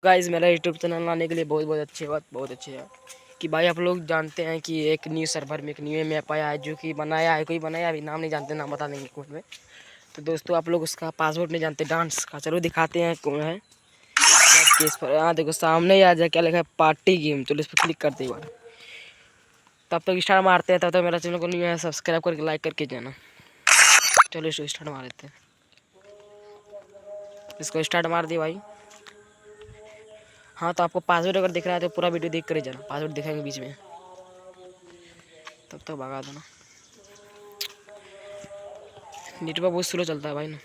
Guys मेरा YouTube channel लाने के लिए बहुत अच्छे है कि भाई आप लोग जानते हैं कि एक न्यू सर्वर में एक न्यू मैप आया है जो कि बनाया है कोई बनाया, अभी नाम नहीं जानते, नाम बता देंगे कमेंट में। तो दोस्तों आप लोग उसका पासवर्ड नहीं जानते डांस का, चलो दिखाते हैं कौन है केस पर। हाँ देखो सामने ही आ जाए, क्या लिखा है पार्टी गेम, चलो इस पर क्लिक करते एक बार। तब तक स्टार्ट मारते हैं, तब तक मेरा चैनल को नहीं है सब्सक्राइब करके लाइक करके जाना। चलो इसको स्टार्ट मार देते हैं, इसको स्टार्ट मार दिया भाई। हाँ तो आपको पासवर्ड अगर दिख रहा है तो पूरा वीडियो देख कर ही जाना, पासवर्ड दिखाएंगे बीच में, तब तक भगा देना। नेटवर्क बहुत स्लो चलता है भाई ना।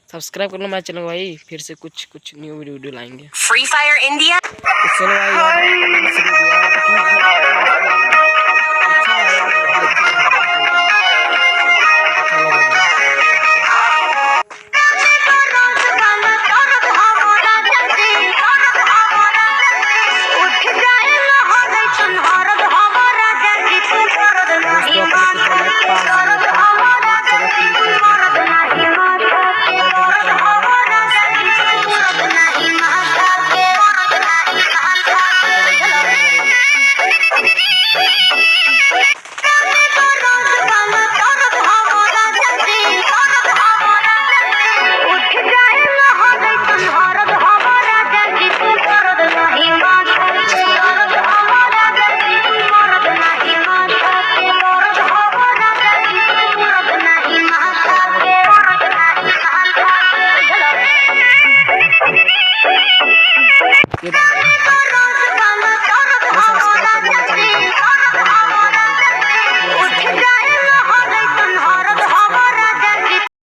सब्सक्राइब कर लो मेरा चैनल भाई, फिर से कुछ न्यू वीडियो लाएंगे। Free fire India. चलो